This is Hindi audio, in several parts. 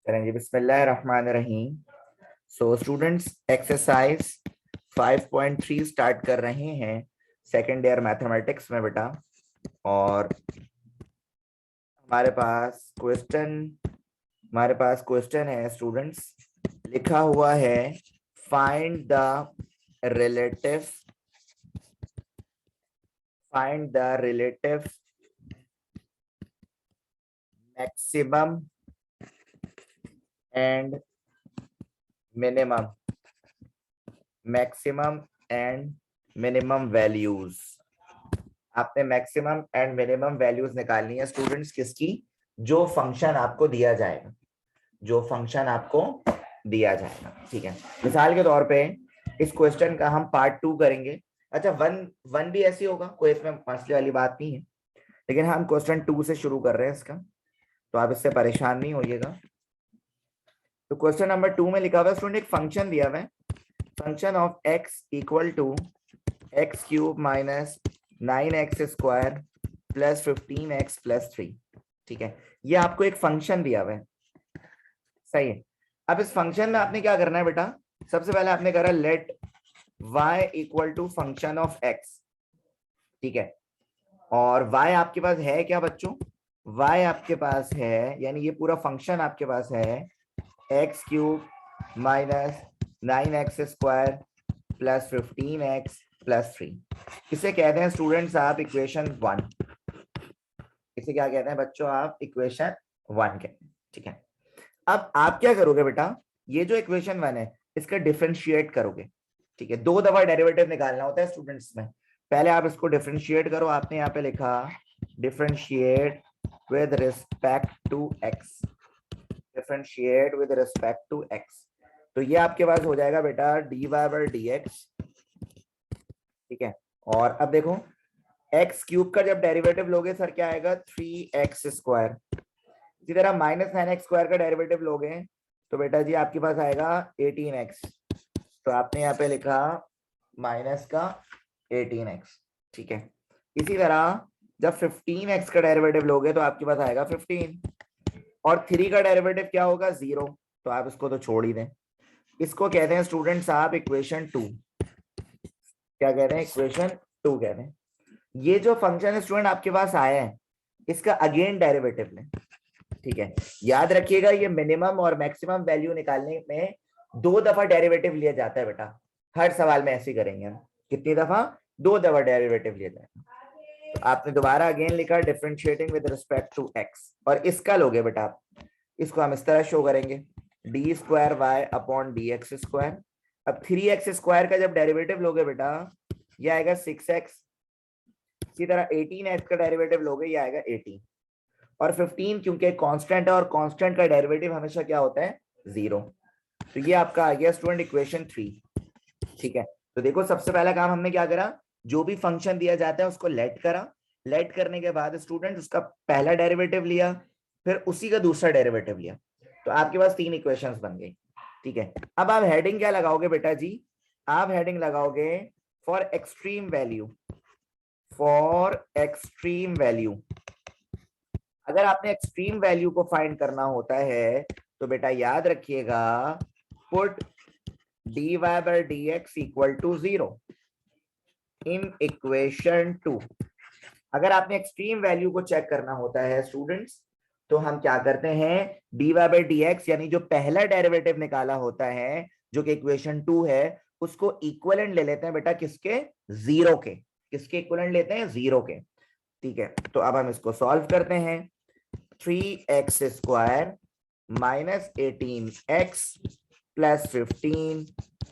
चलेंगे बिस्मिल्लाहिर्रहमानिर्रहीम। सो स्टूडेंट्स एक्सरसाइज 5.3 स्टार्ट कर रहे हैं सेकेंड ईयर मैथमेटिक्स में बेटा। और हमारे पास क्वेश्चन है स्टूडेंट्स। लिखा हुआ है find the relative maximum and minimum values. आपने मैक्सिमम एंड मिनिमम वैल्यूज निकालनी है स्टूडेंट्स। किसकी? जो फंक्शन आपको दिया जाएगा, ठीक है। मिसाल के तौर पे इस क्वेश्चन का हम पार्ट 2 करेंगे। अच्छा, वन भी ऐसी होगा, कोई इसमें मसले वाली बात नहीं है, लेकिन हम क्वेश्चन 2 से शुरू कर रहे हैं इसका, तो आप इससे परेशान नहीं होइएगा। तो क्वेश्चन नंबर 2 में लिखा हुआ है स्टूडेंट, एक फंक्शन दिया हुआ है, function of x equal to x cube minus 9x square plus 15x plus 3। ठीक है, ये आपको एक फंक्शन दिया हुआ है, सही है। अब इस फंक्शन में आपने क्या करना है बेटा? सबसे पहले आपने करा let y equal to function of x, ठीक है। और y आपके पास है क्या बच्चों? y आपके पास है, यानी ये पूरा फंक्शन आपके पास है x cube minus 9x square plus 15x plus 3। इसे कहते हैं स्टूडेंट्स आप इक्वेशन 1। इसे क्या कहते हैं बच्चों? आप इक्वेशन 1 कहते हैं, ठीक है। अब आप क्या करोगे बेटा? ये जो इक्वेशन 1 है इसका डिफरेंशिएट करोगे, ठीक है। 2 दफा डेरिवेटिव निकालना होता है स्टूडेंट्स में। पहले आप इसको डिफरेंशिएट करो। आपने यहाँ पे लिखा differentiate with respect to x, differentiate with respect to x. तो ये आपके पास हो जाएगा बेटा dy बाई dx, ठीक है। और अब देखो एक्स क्यूब का जब डेरिवेटिव लोगे सर क्या आएगा? 3x square. इसी तरह माइनस 9x स्क्वायर का डेरिवेटिव लोगे तो बेटा जी आपके पास आएगा 18x। तो आपने यहाँ पे लिखा माइनस का 18x, ठीक है। इसी तरह जब 15x का डेरिवेटिव लोगे तो आपके पास आएगा 15, और 3 का डेरिवेटिव क्या होगा? 0। तो आप इसको तो छोड़ ही दें। इसको कहते हैं स्टूडेंट्स आप इक्वेशन 2। क्या कहते हैं? इक्वेशन 2 कहते हैं। ये जो फंक्शन है स्टूडेंट आपके पास आया है, इसका अगेन डेरिवेटिव लें, ठीक है। याद रखिएगा ये मिनिमम और मैक्सिमम वैल्यू निकालने में 2 दफा डेरिवेटिव लिया जाता है बेटा। हर सवाल में ऐसे करेंगे हम। कितनी दफा? 2 दफा डेरिवेटिव लिया जाएगा। तो आपने दोबारा अगेन लिखा differentiating with respect to x, और इसका लोगे बेटा आप, इसको हम इस तरह शो करेंगे d square Y upon D x square. अब 3x स्क्वायर का जब डेरिवेटिव लोगे बेटा ये आएगा 6x। इसी तरह 18x का डेरिवेटिव लोगे ये आएगा 18, और 15 क्योंकि कांस्टेंट है और कांस्टेंट का डेरिवेटिव हमेशा क्या होता है? 0। तो ये आपका आ गया स्टूडेंट इक्वेशन 3, ठीक है। तो देखो सबसे पहला काम हमने क्या करा, जो भी फंक्शन दिया जाता है उसको लेट करा। लेट करने के बाद स्टूडेंट उसका पहला डेरिवेटिव लिया, फिर उसी का दूसरा डेरिवेटिव लिया, तो आपके पास 3 इक्वेशंस बन गई, ठीक है। अब आप हेडिंग क्या लगाओगे बेटा जी? आप हेडिंग लगाओगे फॉर एक्सट्रीम वैल्यू। अगर आपने एक्सट्रीम वैल्यू को फाइंड करना होता है तो बेटा याद रखिएगा put dy by dx equal to 0 in equation 2। अगर आपने एक्सट्रीम वैल्यू को चेक करना होता है स्टूडेंट्स तो हम क्या करते हैं? dy by dx यानी जो पहला डेरिवेटिव निकाला होता है जो कि इक्वेशन 2 है, उसको इक्विवेलेंट ले लेते हैं बेटा किसके? 0 के। किसके इक्विवेलेंट लेते हैं? 0 के, ठीक है। तो अब हम इसको सॉल्व करते हैं। 3x square minus 18x plus 15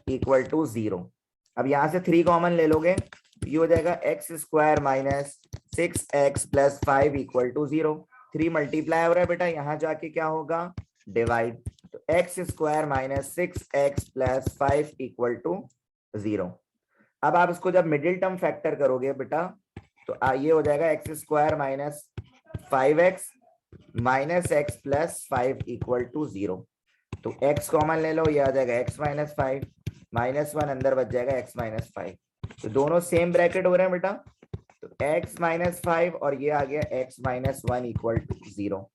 equal to 0। अब यहां से 3 कॉमन ले लोगे, ये हो जाएगा x square minus 6x plus 5 equal to 0। 3 multiply हो रहा है बेटा, यहां जाके क्या होगा? डिवाइड। तो x square minus 6x plus 5 equal to 0। अब आप इसको जब मिडिल टर्म फैक्टर करोगे बेटा तो ये हो जाएगा x square minus 5x minus x plus 5 equal to 0। तो x कॉमन ले लो, ये आ जाएगा x माइनस 5, माइनस 1 अंदर बच जाएगा x माइनस 5। तो दोनों सेम ब्रैकेट हो रहे हैं बेटा, तो x माइनस 5 और ये आ गया x माइनस 1 इक्वल टू 0।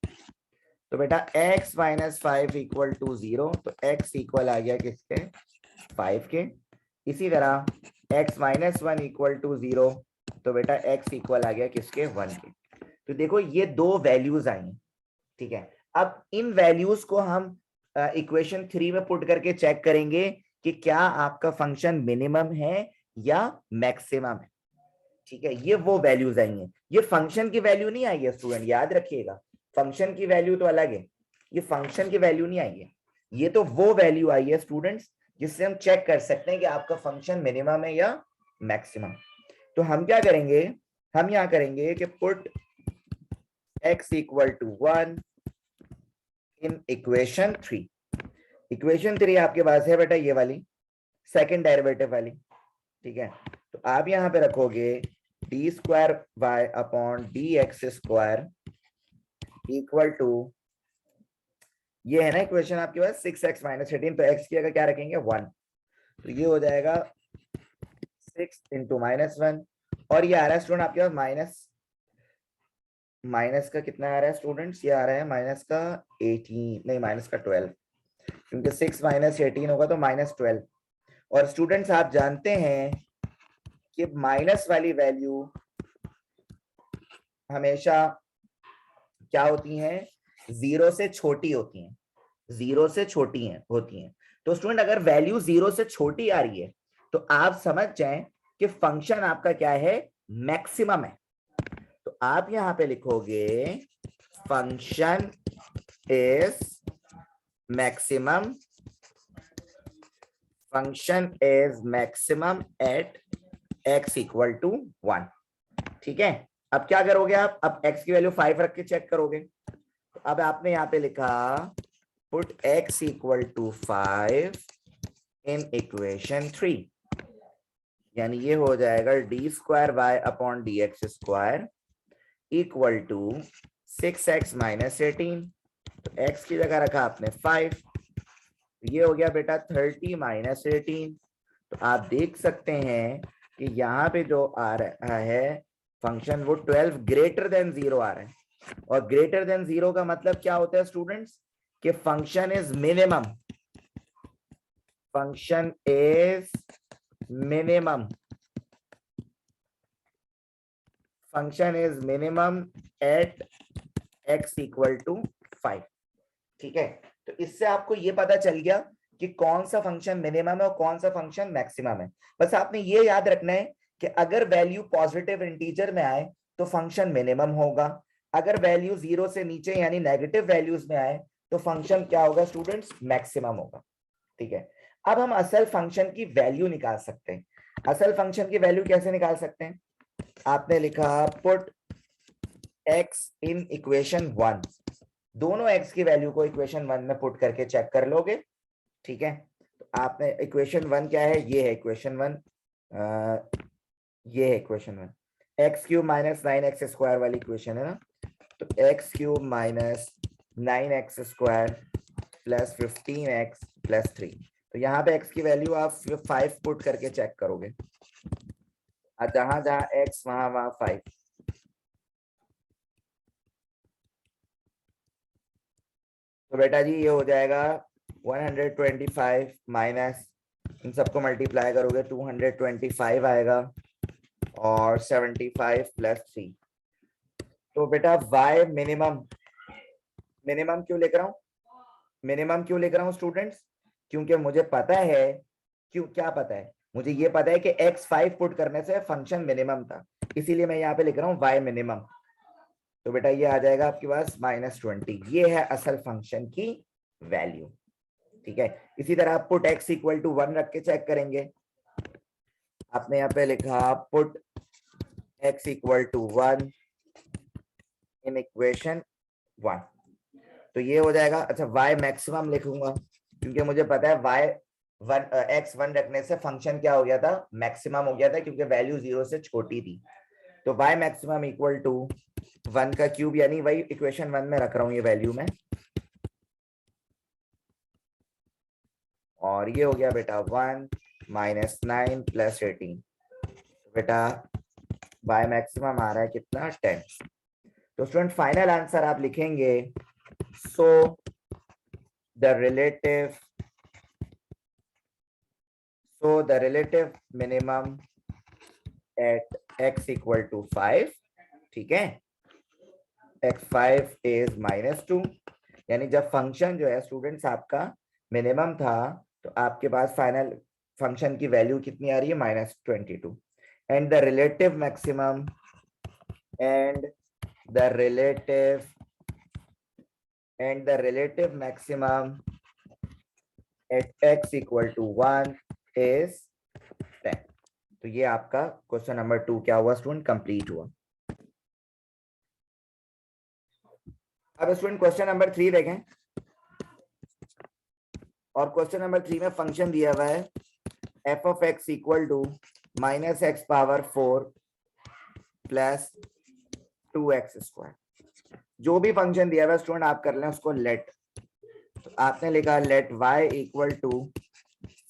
तो बेटा x माइनस 5 इक्वल टू 0, तो x इक्वल आ गया किसके 5 के। इसी तरह x माइनस 1 इक्वल टू 0, तो बेटा x इक्वल आ गया किसके 1 के। तो देखो ये दो वैल्यूज आई हैं, ठीक है। अब इन वैल्यूज को हम इक्वेशन 3 में पुट करके चेक करेंगे कि क्या आपका फंक्शन मिनिमम है या मैक्सिमम है, ठीक है। ये वो वैल्यूज आई हैं, ये फंक्शन की वैल्यू नहीं आई है स्टूडेंट, याद रखिएगा। फंक्शन की वैल्यू तो अलग है, ये फंक्शन की वैल्यू नहीं आई है, ये तो वो वैल्यू आई है स्टूडेंट्स जिससे हम चेक कर सकते हैं कि आपका फंक्शन मिनिमम है या मैक्सिमम। तो हम क्या करेंगे, हम यहां करेंगे कि put x equal to 1 in equation 3। Equation 3 आपके पास है बेटा ये वाली सेकंड डेरिवेटिव वाली, ठीक है। तो आप यहां पे रखोगे d square Y upon D x square equal to, ये है ना इक्वेशन आपके पास 6x माइनस 18, तो x की जगह क्या रखेंगे 1, तो ये हो जाएगा 6 इंटू माइनस 1, और ये आ रहा है स्टूडेंट आपके पास माइनस का कितना आ रहा है स्टूडेंट्स, ये आ रहा है माइनस का 18, नहीं माइनस का 12, क्योंकि 6 माइनस 18 होगा तो माइनस 12। और स्टूडेंट्स आप जानते हैं कि माइनस वाली वैल्यू हमेशा क्या होती हैं, जीरो से छोटी होती हैं, जीरो से छोटी हैं होती हैं। तो स्टूडेंट अगर वैल्यू जीरो से छोटी आ रही है तो आप समझ जाएं कि फंक्शन आपका क्या है, मैक्सिमम है। तो आप यहां पे लिखोगे function is maximum, function is maximum at x equal to 1, ठीक है। अब क्या करोगे आप, अब x की वैल्यू 5 रख के चेक करोगे। तो अब आपने यहां पे लिखा put x equal to 5 in equation 3, यानी ये हो जाएगा d square Y upon D x square equal to 6x minus 18, तो x की जगह रखा आपने 5, ये हो गया बेटा 30 माइनस 18। तो आप देख सकते हैं कि यहाँ पे जो आ रहा है फंक्शन वो 12 ग्रेटर देन 0 आ रहा है, और ग्रेटर देन 0 का मतलब क्या होता है स्टूडेंट्स, कि function is minimum, function is minimum, function is minimum at x equal to 5, ठीक है। तो इससे आपको ये पता चल गया कि कौन सा फंक्शन मिनिमम है और कौन सा फंक्शन मैक्सिमम है। बस आपने ये याद रखना है कि अगर वैल्यू पॉजिटिव इंटीजर में आए तो फंक्शन मिनिमम होगा, अगर वैल्यू 0 से नीचे यानी नेगेटिव वैल्यूज में आए तो फंक्शन क्या होगा स्टूडेंट्स, मैक्सिमम होगा, ठीक है। अब हम असल फंक्शन की वैल्यू निकाल सकते हैं। असल फंक्शन की वैल्यू कैसे निकाल सकते हैं, आपने लिखा पुट x इन इक्वेशन 1, दोनों x की वैल्यू को इक्वेशन 1 में पुट करके चेक कर लोगे, ठीक है। तो आपने इक्वेशन 1 क्या है, ये है इक्वेशन 1, ये है equation 1, x cube minus 9x square वाली इक्वेशन है ना। तो x cube minus 9x square plus 15x plus 3, तो यहाँ पे x की वैल्यू आप 5 पुट करके चेक करोगे, जहां जहां x वहां वहां 5, तो बेटा जी ये हो जाएगा 125 माइनस, इन सबको मल्टीप्लाई करोगे 225 आएगा, और 75 प्लस 3। तो बेटा y मिनिमम, मिनिमम क्यों लिख रहा हूं, मिनिमम क्यों लिख रहा हूं स्टूडेंट्स, क्योंकि मुझे पता है, क्यों क्या पता है, मुझे ये पता है कि x 5 पुट करने से फंक्शन मिनिमम था, इसीलिए मैं यहाँ पे लिख रहा हूँ y मिनिमम। तो बेटा ये आ जाएगा आपके पास -20, ये है असल फंक्शन की वैल्यू, ठीक है। इसी तरह आप पुट x इक्वल टू 1 रख के चेक करेंगे, आपने यहाँ पे लिखा put x equal to 1 in equation 1, तो ये हो जाएगा, अच्छा y मैक्सिमम लिखूंगा क्योंकि मुझे पता है x1 रखने से फंक्शन क्या हो गया था, मैक्सिमम हो गया था, क्योंकि वैल्यू 0 से छोटी थी। तो y मैक्सिमम इक्वल टू 1 का क्यूब, यानी वही इक्वेशन 1 में रख रहा हूं ये वैल्यू में, और ये हो गया बेटा 1 माइनस 9 प्लस 18, बेटा y मैक्सिमम आ रहा है कितना 10। तो स्टूडेंट फाइनल आंसर आप लिखेंगे So the relative minimum at x equal to 5, ठीक है, x5 is -2, यानी जब फंक्शन जो है स्टूडेंट्स आपका मिनिमम था तो आपके पास फाइनल फंक्शन की वैल्यू कितनी आ रही है -22, and the relative maximum maximum at x equal to 1 is 10। तो ये आपका क्वेश्चन नंबर 2 क्या हुआ स्टूडेंट, कंप्लीट हुआ। अब स्टूडेंट क्वेश्चन नंबर 3 देखें, और क्वेश्चन नंबर 3 में फंक्शन दिया हुआ है f of x equal to -x⁴ plus 2x²। जो भी फंक्शन दिया हुआ है स्टूडेंट आप कर लें उसको लेट, तो आपने लिखा let y equal to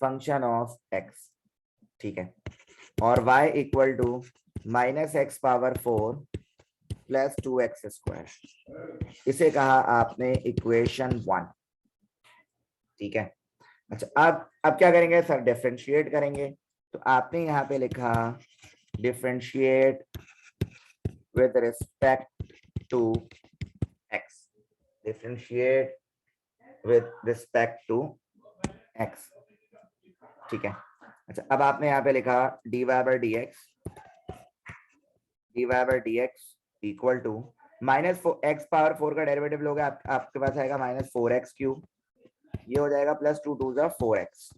function of x, ठीक है, और y equal to -x⁴ plus 2x², इसे कहा आपने इक्वेशन 1, ठीक है। अच्छा अब क्या करेंगे सर, डिफरेंशिएट करेंगे, तो आपने यहाँ पे लिखा differentiate with respect to x, differentiate with respect to x, ठीक है। अच्छा अब आपने यहाँ पे लिखा dy/dx इक्वल टू -4x⁴ का डेरिवेटिव लोगे आपके पास आएगा -4x³, ये हो जाएगा प्लस 2 2 जा 4x,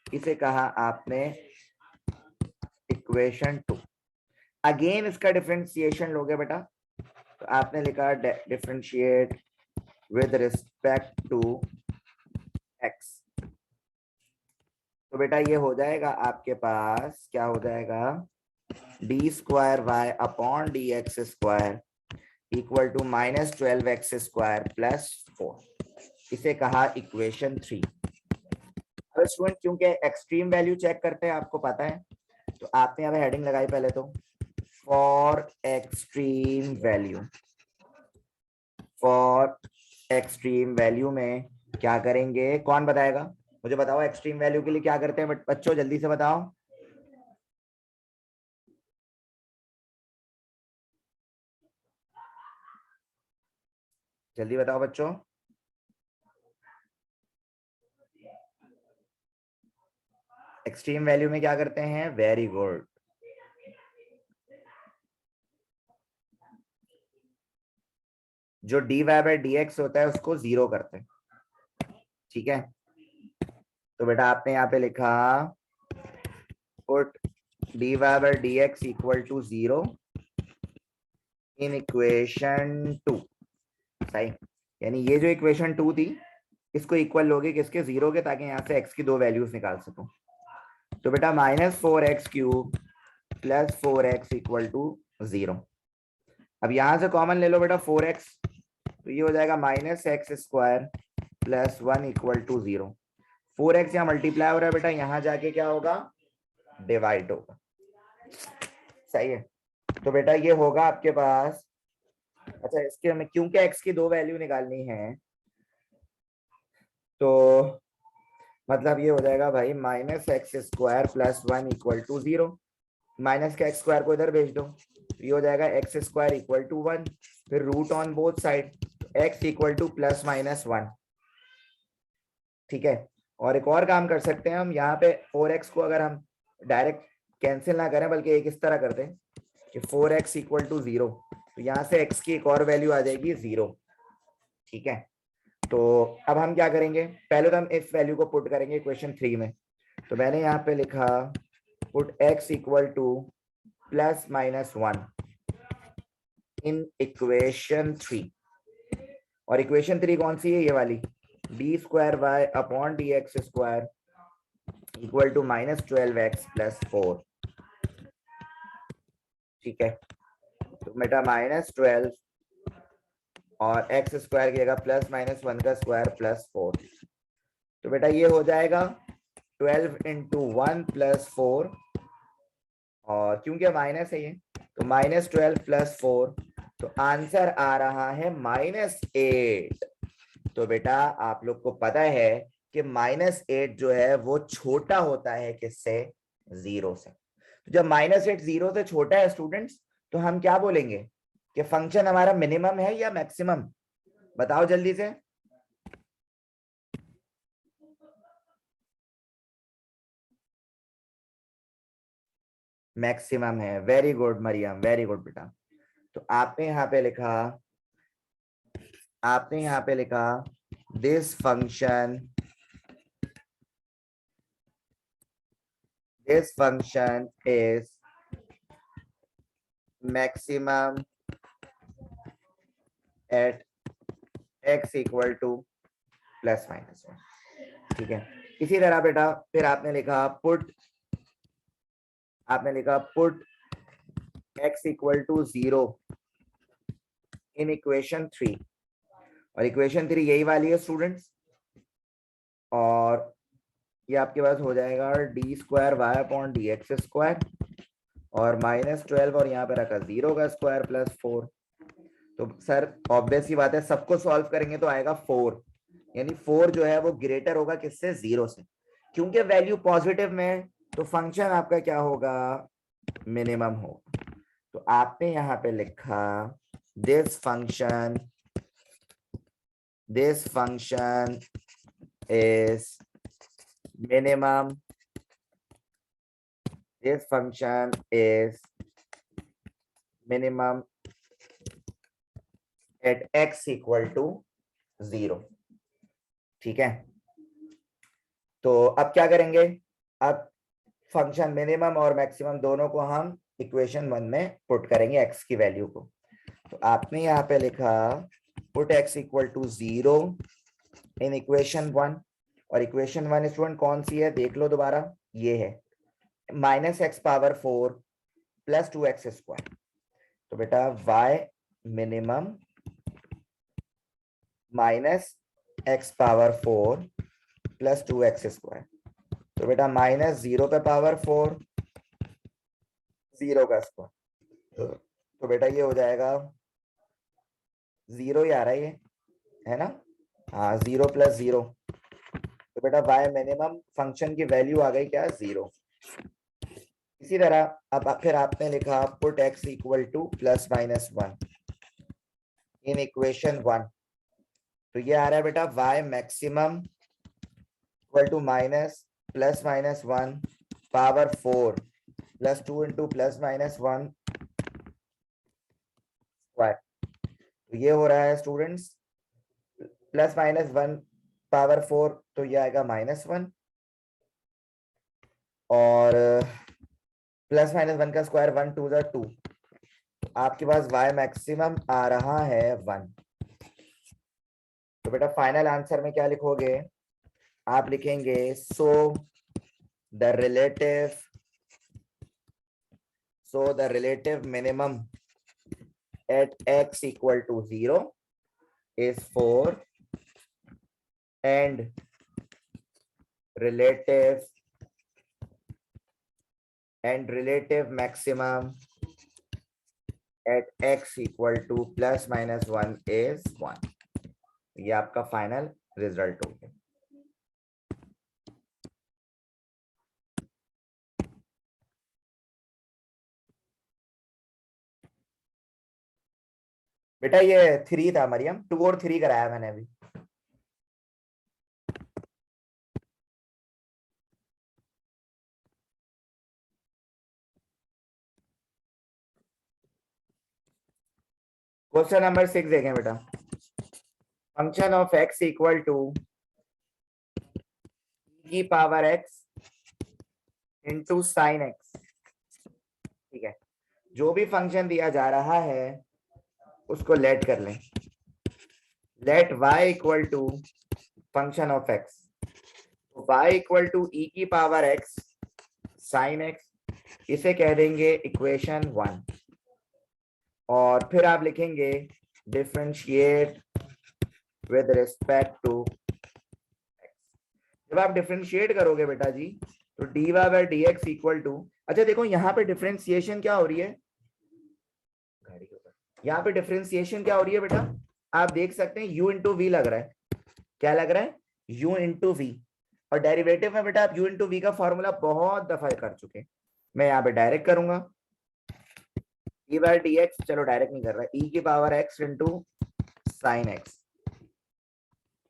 इसे कहा आपने इक्वेशन 2। अगेन इसका डिफरेंशिएशन लोगे बेटा, तो आपने लिखा differentiate with respect to x, तो बेटा ये हो जाएगा आपके पास, क्या हो जाएगा, d² y/dx² equal to -12x² plus 4, इसे कहा इक्वेशन 3। अब स्टूडेंट क्योंकि एक्सट्रीम वैल्यू चेक करते हैं आपको पता है, तो आपने यहाँ पे हेडिंग लगाई पहले तो फॉर एक्सट्रीम वैल्यू में क्या करेंगे, कौन बताएगा मुझे, बताओ एक्सट्रीम वैल्यू के लिए क्या करते हैं बच्चों, जल्दी से बताओ। जल्दी बताओ बच्चों। एक्सट्रीम वैल्यू में क्या करते हैं, वेरी गुड, जो dy/dx होता है उसको 0 करते हैं, ठीक है। तो बेटा आपने यहाँ पे लिखा put dy/dx equal to 0 in equation 2, सही, यानी ये जो इक्वेशन 2 थी इसको इक्वल लोगे किसके, 0 के, ताकि यहाँ से x की दो वैल्यूज निकाल सको। तो बेटा -4x³ plus 4x equal to 0, अब यहां से कॉमन ले लो बेटा 4x, तो ये हो जाएगा -x² plus 1 equal to 0, 4x यहाँ मल्टीप्लाई हो रहा है बेटा, यहाँ जाके क्या होगा, डिवाइड होगा, सही है। तो बेटा ये होगा आपके पास, अच्छा इसके हमें क्योंकि x की दो वैल्यू निकालनी है, तो मतलब ये हो जाएगा भाई -x² plus 1 equal to 0, minus का x² को इधर भेज दो, तो ये हो जाएगा x² इक्वल टू 1, फिर root on both side, x equal to +-1, ठीक है। और एक और काम कर सकते हैं हम, यहाँ पे 4x को अगर हम डायरेक्ट कैंसिल ना करें बल्कि एक इस तरह कर दें कि 4x इक्वल टू 0, तो यहाँ से x की एक और वैल्यू आ जाएगी 0, ठीक है। तो अब हम क्या करेंगे, पहले तो हम इस वैल्यू को पुट करेंगे इक्वेशन 3 में, तो मैंने यहाँ पे लिखा put x equal to +-1 in equation 3, और इक्वेशन 3 कौन सी है, ये वाली, d² y/dx² equal to -12x plus 4, ठीक है। तो बेटा -12 और x² की जगह +-1 का स्क्वायर प्लस 4, तो बेटा ये हो जाएगा 12 × 1 + 4, और क्योंकि माइनस है ये तो -12 + 4, तो आंसर आ रहा है -8, तो बेटा आप लोग को पता है कि -8 जो है वो छोटा होता है किससे? 0 से। तो जब -8 0 से छोटा है स्टूडेंट्स, तो हम क्या बोलेंगे कि फंक्शन हमारा मिनिमम है या मैक्सिमम? बताओ जल्दी से। मैक्सिमम है। Very good Mariyam, very good बेटा। तो आपने यहाँ पे लिखा this function is maximum at x equal to +-1। ठीक है। इसी तरह बेटा फिर आपने लिखा put x equal to 0 in equation 3। और इक्वेशन 3 यही वाली है स्टूडेंट्स, और ये आपके पास हो जाएगा d²y/dx² और -12 और यहाँ पे रखा 0 का स्क्वायर +4। तो सर ऑब्वियस ही बात है, सबको सॉल्व करेंगे तो आएगा 4, यानी 4 जो है वो ग्रेटर होगा किससे? 0 से। क्योंकि वैल्यू पॉजिटिव में है तो फंक्शन आपका क्या होगा? मिनिमम होगा। तो आपने यहाँ पे लिखा this function is minimum at x equal to 0। ठीक है। तो अब क्या करेंगे? अब फंक्शन मिनिमम और मैक्सिमम दोनों को हम इक्वेशन 1 में पुट करेंगे x की वैल्यू को। तो आपने यहाँ पे लिखा put x equal to 0 in equation 1। और इक्वेशन 1 स्टूडेंट कौन सी है? देख लो दोबारा, ये है -x⁴ + 2x²। तो बेटा y मिनिमम -x⁴ + 2x²। तो बेटा -0 पे पावर 4, 0 का स्क्वायर। तो बेटा ये हो जाएगा 0 ही आ रहा है, ये है ना? हाँ, 0 + 0। तो बेटा y मिनिमम फंक्शन की वैल्यू आ गई क्या? 0। इसी तरह अब फिर आपने लिखा put x equal to +-1 in equation 1। तो ये आ रहा है बेटा y maximum equal to -+-1 power 4 + 2 × +-1 square. तो ये हो रहा है स्टूडेंट्स +-1 पावर 4, तो ये आएगा -1, और +-1 का स्क्वायर 1 2 = 2। आपके पास y मैक्सिमम आ रहा है 1। तो बेटा फाइनल आंसर में क्या लिखोगे? आप लिखेंगे so the relative minimum at x equal to 0 is 4 and relative maximum at x equal to +-1 is 1। ये आपका फाइनल रिजल्ट हो गया। बेटा ये 3 था मरियम, 2 और 3 कराया मैंने अभी। क्वेश्चन नंबर 6 देखें बेटा। Function of x equal to की power x into sine x। ठीक है। जो भी फंक्शन दिया जा रहा है उसको लेट कर लें। Let y equal to function of x, y equal to e की पावर x साइन x, इसे कह देंगे इक्वेशन 1। और फिर आप लिखेंगे differentiate with respect to x। जब आप डिफरेंशिएट करोगे बेटा जी तो dy/dx इक्वल टू, अच्छा देखो यहाँ पे डिफरेंशिएशन क्या हो रही है? यहाँ पे डिफरेंशिएशन क्या हो रही है बेटा? आप देख सकते हैं u × v लग रहा है। क्या लग रहा है, u इंटू वी। और डेरिवेटिव में बेटा आप u इंटू वी का फॉर्मूला बहुत दफा कर चुके, मैं यहाँ पे डायरेक्ट करूंगा e बाय डी एक्स, चलो डायरेक्ट नहीं कर रहा, e की power x into sine x,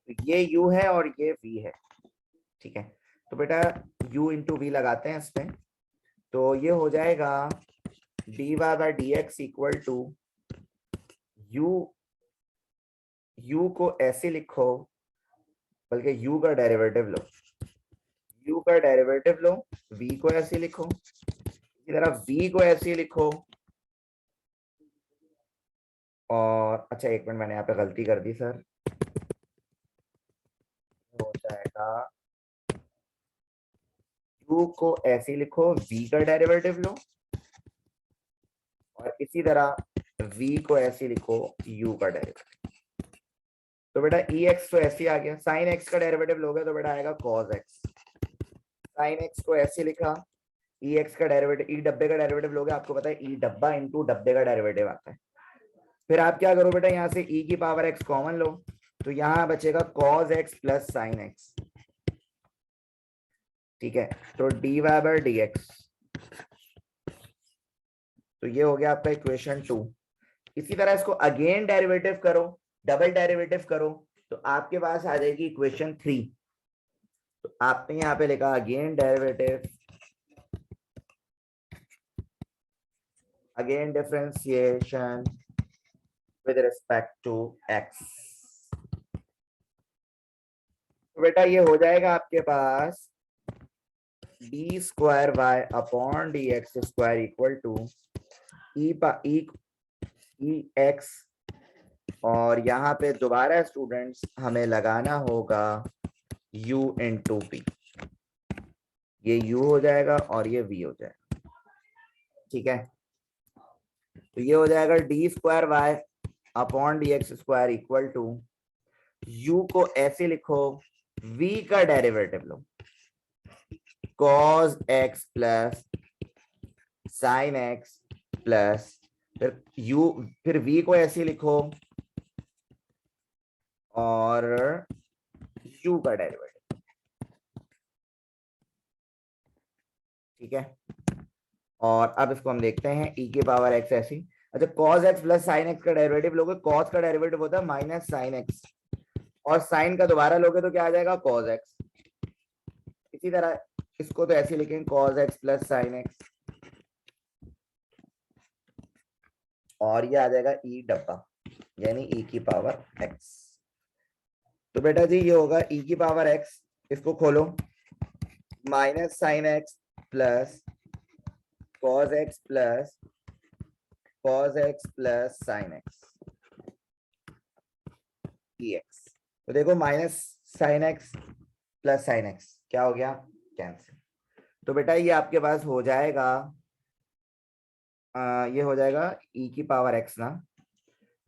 ये u है और ये v है, ठीक है। तो बेटा u इंटू वी लगाते हैं इसमें, तो ये हो जाएगा dy by d x equal to u को ऐसे लिखो, बल्कि u का डेरिवेटिव लो, u का डेरिवेटिव लो, v को ऐसे लिखो, इसी तरह v को ऐसे लिखो, और अच्छा एक मिनट मैंने यहाँ पे गलती कर दी सर, हो जाएगा u को ऐसे लिखो, v का डेरिवेटिव लो, और इसी तरह v को ऐसे लिखो, u का डेरिवेटिव। तो बेटा ex तो ऐसे आ गया, साइन x का डेरिवेटिव लोगे तो बेटा आएगा cos x, साइन x को ऐसे लिखा, ex का डेरिवेटिव, e डब्बे का डेरिवेटिव लोगे, आपको पता है e डब्बा इंटू डब्बे का डेरिवेटिव आता है। फिर आप क्या करो बेटा, यहाँ से e की पावर x कॉमन लो, तो यहाँ बचेगा cos x plus sine x, ठीक है। तो dy बाय dx, तो ये हो गया आपका इक्वेशन 2। इसी तरह इसको अगेन डेरिवेटिव करो, डबल डेरिवेटिव करो, तो आपके पास आ जाएगी इक्वेशन 3। तो आपने यहाँ पे लिखा again derivative, again differentiation with respect to x। तो बेटा ये हो जाएगा आपके पास D square Y upon D x square equal to E X, और यहाँ पे दोबारा स्टूडेंट्स हमें लगाना होगा u इंटू पी, ये u हो जाएगा और ये v हो जाएगा, ठीक है। तो ये हो जाएगा d square Y upon D x square equal to, u को ऐसे लिखो, v का डेरिवेटिव लो, cos x plus sine x plus, फिर u, फिर v को ऐसे लिखो और u का डेरिवेटिव, ठीक है। और अब इसको हम देखते हैं e की पावर x ऐसी, अच्छा cos x plus sine x का डेरिवेटिव लोगे, cos का डेरिवेटिव होता है माइनस साइन x, और साइन का दोबारा लोगे तो क्या आ जाएगा cos x। इसी तरह इसको तो ऐसे लिखेंगे cos x plus sine x, और ये आ जाएगा e डब्बा, यानी e की पावर x। तो बेटा जी ये होगा e की पावर x, इसको खोलो, minus sine x plus cos x plus sine x dx। तो देखो minus sine x plus sine x क्या हो गया, कैंसिल। तो बेटा ये आपके पास हो जाएगा, ये हो जाएगा e की पावर x ना,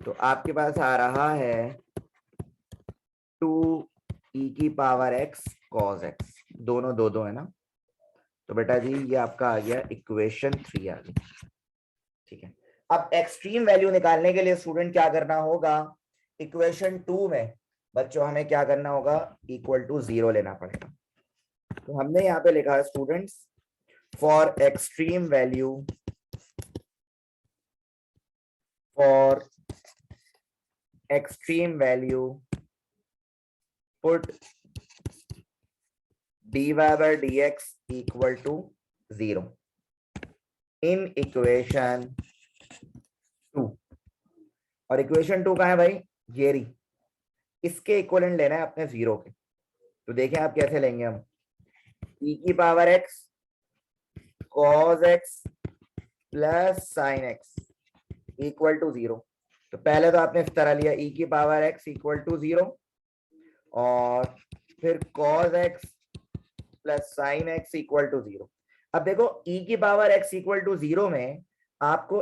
तो आपके पास आ रहा है 2 e की पावर x cos x, दोनों दो दो है ना। तो बेटा जी ये आपका आ गया इक्वेशन 3 आ गई, ठीक है। अब एक्सट्रीम वैल्यू निकालने के लिए स्टूडेंट क्या करना होगा, इक्वेशन 2 में बच्चों हमें क्या करना होगा, इक्वल टू 0 लेना पड़ेगा। तो हमने यहाँ पे लिखा है students, for extreme value, for extreme value put dy by dx equal to 0 in equation 2। और इक्वेशन 2 का है भाई, ये रही, इसके इक्विवेलेंट लेना है अपने 0 के। तो देखें आप कैसे लेंगे हम, e की power x cos x plus sine x equal to 0। तो पहले तो आपने इस तरह लिया e की पावर x इक्वल टू 0, और फिर cos x plus sine x equal to 0। अब देखो e की पावर x इक्वल टू 0 में आपको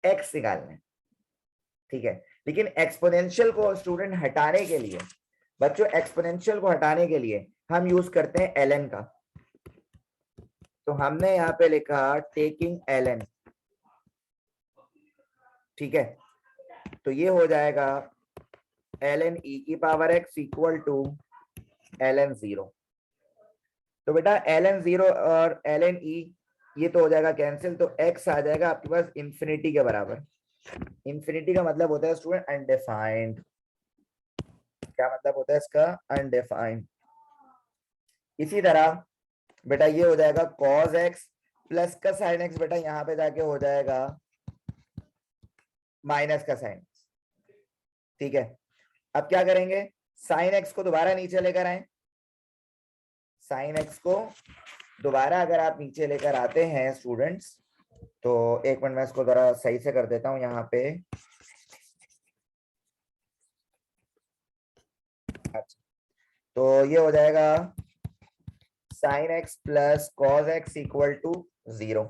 x निकालना है, ठीक है। लेकिन एक्सपोनेंशियल को स्टूडेंट हटाने के लिए, बच्चों एक्सपोनेंशियल को हटाने के लिए हम यूज करते हैं ln का। तो हमने यहाँ पे लिखा टेकिंग ln, ठीक है। तो ये हो जाएगा ln e की power x equal to ln 0। तो बेटा ln 0 और ln e ये तो हो जाएगा कैंसिल, तो x आ जाएगा आपके पास इंफिनिटी के बराबर। इंफिनिटी का मतलब होता है स्टूडेंट अनडिफाइंड। क्या मतलब होता है इसका? अनडिफाइंड। इसी तरह बेटा ये हो जाएगा cos x प्लस का sin x, बेटा यहाँ पे जाके हो जाएगा माइनस का sin x। ठीक है, अब क्या करेंगे, sin x को दोबारा नीचे लेकर आए। sin x को दोबारा अगर आप नीचे लेकर आते हैं स्टूडेंट्स, तो एक मिनट मैं इसको जरा सही से कर देता हूं यहाँ पे। अच्छा, तो ये हो जाएगा sin x plus cos x equal to 0।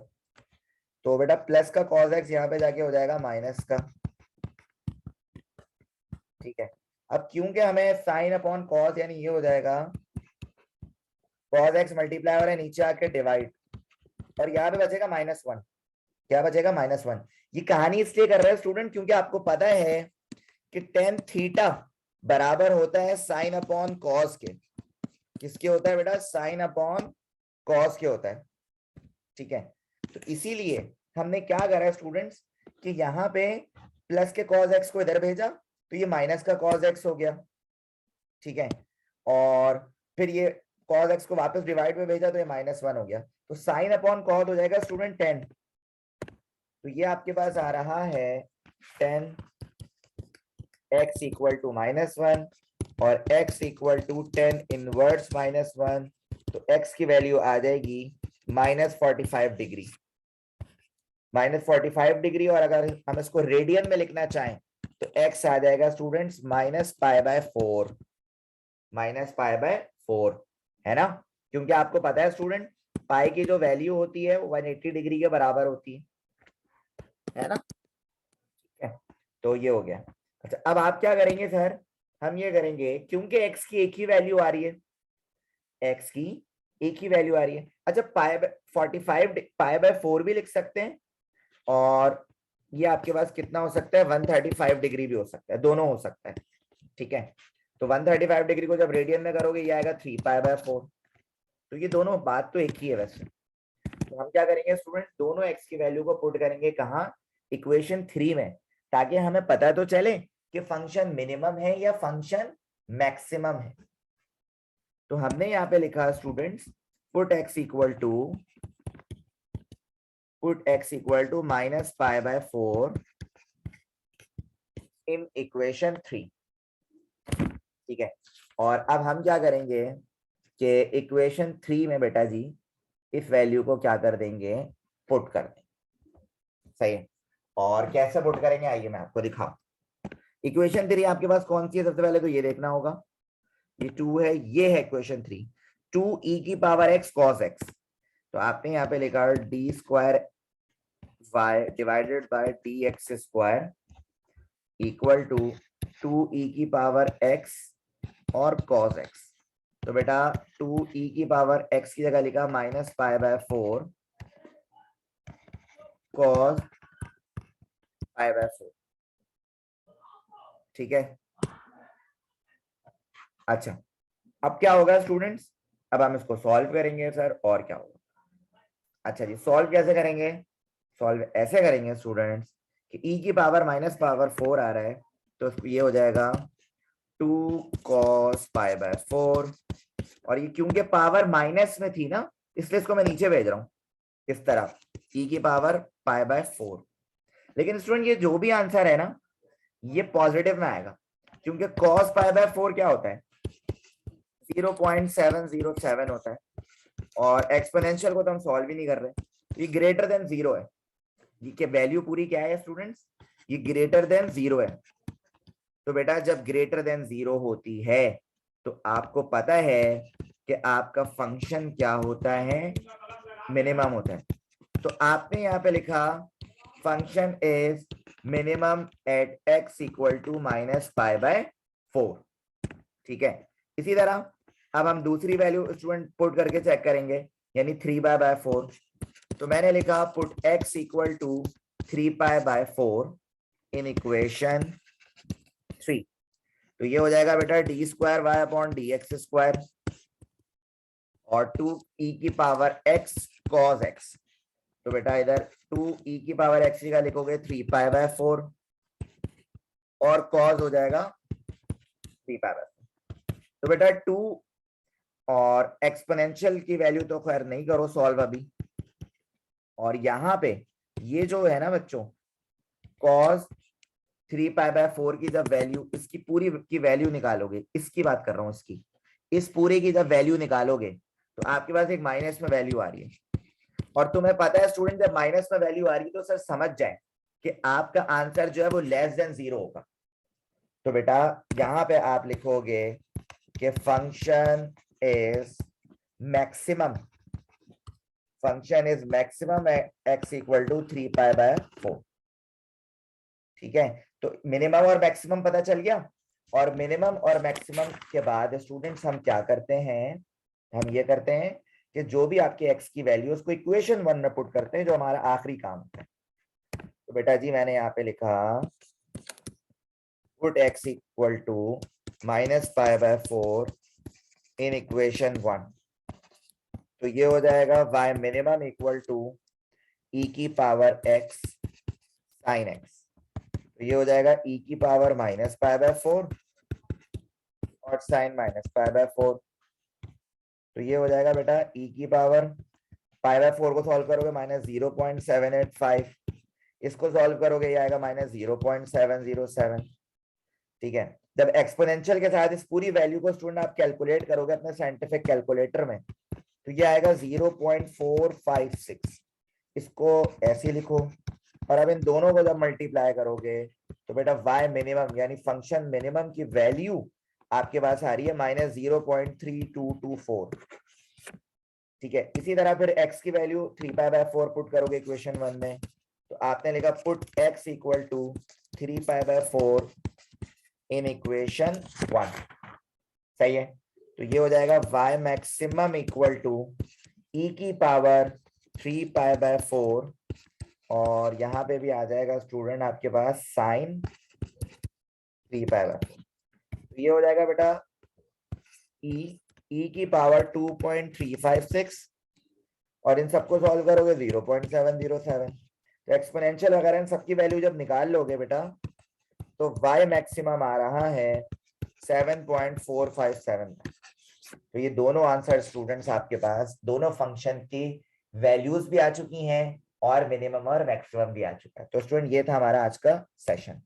तो बेटा प्लस का cos x यहाँ पे जाके हो जाएगा माइनस का। ठीक है, अब क्योंकि हमें sin अपॉन cos यानी ये हो जाएगा cos x मल्टीप्लाई हो रहा है नीचे आके डिवाइड, और यहाँ पे बचेगा -1। क्या बचेगा? -1। ये कहानी इसलिए कर रहे हैं स्टूडेंट क्योंकि आपको पता है कि tan थीटा बराबर होता है साइन अपॉन कॉस के। किसके होता है बेटा? साइन अपॉन कॉस के होता है। ठीक है, तो इसीलिए हमने क्या करा स्टूडेंट्स कि यहाँ पे प्लस के cos x को इधर भेजा, तो ये माइनस का cos x हो गया। ठीक है, और फिर ये cos x को वापस डिवाइड में भेजा, तो ये -1 हो गया। तो साइन अपॉन कॉस हो जाएगा स्टूडेंट 10। तो ये आपके पास आ रहा है 10 x इक्वल टू -1 और x इक्वल टू 10 इनवर्स -1। तो x की वैल्यू आ जाएगी -45 डिग्री। -45 डिग्री, और अगर हम इसको रेडियन में लिखना चाहें तो x आ जाएगा स्टूडेंट्स -π/4। -π/4 है ना, क्योंकि आपको पता है स्टूडेंट पाई की जो वैल्यू होती है वो 180 डिग्री के बराबर होती है ना। ठीक है, तो ये हो गया। अच्छा, अब आप क्या करेंगे सर? हम ये करेंगे क्योंकि x की एक ही वैल्यू आ रही है, x की एक ही वैल्यू आ रही है। अच्छा, π/4 भी लिख सकते हैं, और ये आपके पास कितना हो सकता है? 135 डिग्री भी हो सकता है, दोनों हो सकता है। ठीक है, तो 135 डिग्री को जब रेडियन में करोगे ये आएगा 3π/4। तो ये दोनों बात तो एक ही है वैसे। तो हम क्या करेंगे स्टूडेंट, दोनों x की वैल्यू को पुट करेंगे कहाँ? इक्वेशन 3 में, ताकि हमें पता तो चले कि फंक्शन मिनिमम है या फंक्शन मैक्सिमम है। तो हमने यहाँ पे लिखा students put x equal to -π/4 in equation 3। ठीक है, और अब हम क्या करेंगे कि इक्वेशन 3 में बेटा जी इस वैल्यू को क्या कर देंगे? पुट कर देंगे। सही है, और कैसे पुट करेंगे आइए मैं आपको दिखाऊं। इक्वेशन 3 आपके पास कौन सी है? सबसे पहले तो ये देखना होगा, ये 2 है, ये है इक्वेशन 3। 2e की पावर x cos x, तो आपने यहाँ पे लिखा d² y divided by dx² equal to 2e की पावर x और cos x। तो बेटा 2e की पावर x की जगह लिखा -π/4 cos π/4। ठीक है, अच्छा अब क्या होगा स्टूडेंट्स? अब हम इसको सॉल्व करेंगे सर, और क्या होगा? अच्छा जी, सॉल्व कैसे करेंगे? सॉल्व ऐसे करेंगे स्टूडेंट्स कि e की पावर -π/4 आ रहा है, तो ये हो जाएगा 2 cos π/4, और ये क्योंकि पावर माइनस में थी ना, इसलिए इसको मैं नीचे भेज रहा हूं इस तरह, e की पावर π/4। लेकिन स्टूडेंट ये जो भी आंसर है ना, ये पॉजिटिव में आएगा, क्योंकि cos π/4 क्या होता है? 0.707 होता है, और एक्सपोनेंशियल को तो हम सॉल्व ही नहीं कर रहे, ये ग्रेटर देन 0 है। ये वैल्यू पूरी क्या है स्टूडेंट्स? ये ग्रेटर देन 0 है। तो बेटा जब ग्रेटर देन 0 होती है तो आपको पता है कि आपका फंक्शन क्या होता है? मिनिमम होता है। तो आपने यहाँ पे लिखा function is minimum at x equal to -π/4। ठीक है, इसी तरह अब हम दूसरी वैल्यू स्टूडेंट पुट करके चेक करेंगे, यानी 3π/4। तो मैंने लिखा put x equal to 3π/4 in equation 3। तो ये हो जाएगा बेटा D square Y upon D x square और 2e की पावर x cos x। तो बेटा इधर 2e की पावर x का लिखोगे 3π/4 और cos हो जाएगा 3π/4। तो बेटा 2 और एक्सपोनेंशियल की वैल्यू तो खैर नहीं करो सॉल्व अभी, और यहाँ पे ये जो है ना बच्चों cos 3π/4 की जब वैल्यू, इसकी पूरी की वैल्यू निकालोगे, इसकी बात कर रहा हूँ, इसकी इस पूरे की जब वैल्यू निकालोगे तो आपके पास एक माइनस में वैल्यू आ रही है। और तुम्हें पता है स्टूडेंट जब माइनस में वैल्यू आ रही है तो सर समझ जाए कि आपका आंसर जो है वो लेस देन 0 होगा। तो बेटा यहाँ पे आप लिखोगे कि function is maximum, function is maximum x equal to 3π/4। ठीक है, तो मिनिमम और मैक्सिमम पता चल गया। और मिनिमम और मैक्सिमम के बाद स्टूडेंट्स हम क्या करते हैं, हम ये करते हैं कि जो भी आपके x की वैल्यू उसको इक्वेशन 1 में पुट करते हैं, जो हमारा आखिरी काम होता है। तो बेटा जी मैंने यहाँ पे लिखा put x equal to -π/4 in equation 1। तो ये हो जाएगा y minimum equal to e की पावर x sin x। तो ये हो जाएगा e की पावर -π/4 और sin -π/4। तो ये हो जाएगा बेटा e की पावर π/4 को सॉल्व करोगे -0.785, इसको सॉल्व करोगे ये आएगा -0.707। ठीक है, जब एक्सपोनेंशियल के साथ इस पूरी वैल्यू को स्टूडेंट आप कैलकुलेट करोगे अपने साइंटिफिक कैलकुलेटर में तो ये आएगा 0.456। इसको ऐसे लिखो और अब इन दोनों को जब मल्टीप्लाई करोगे तो बेटा y मिनिमम यानी फंक्शन मिनिमम की वैल्यू आपके पास आ रही है -0.3224। ठीक है, इसी तरह फिर x की वैल्यू 3π/4 पुट करोगे इक्वेशन 1 में, तो आपने लिखा put x equal to 3π/4 in equation 1। सही है, तो ये हो जाएगा y maximum equal to e की पावर 3π/4 और यहाँ पे भी आ जाएगा स्टूडेंट आपके पास साइन 3π/4। तो ये हो जाएगा बेटा e की पावर 2.356 और इन सबको सॉल्व करोगे 0.707। तो एक्सपोनेंशियल वगैरह इन सबकी वैल्यू जब निकाल लोगे बेटा तो y मैक्सिमम आ रहा है 7.457। तो ये दोनों आंसर स्टूडेंट्स आपके पास दोनों फंक्शन की वैल्यूज भी आ चुकी हैं और मिनिमम और मैक्सिमम भी आ चुका है। तो स्टूडेंट ये था हमारा आज का सेशन।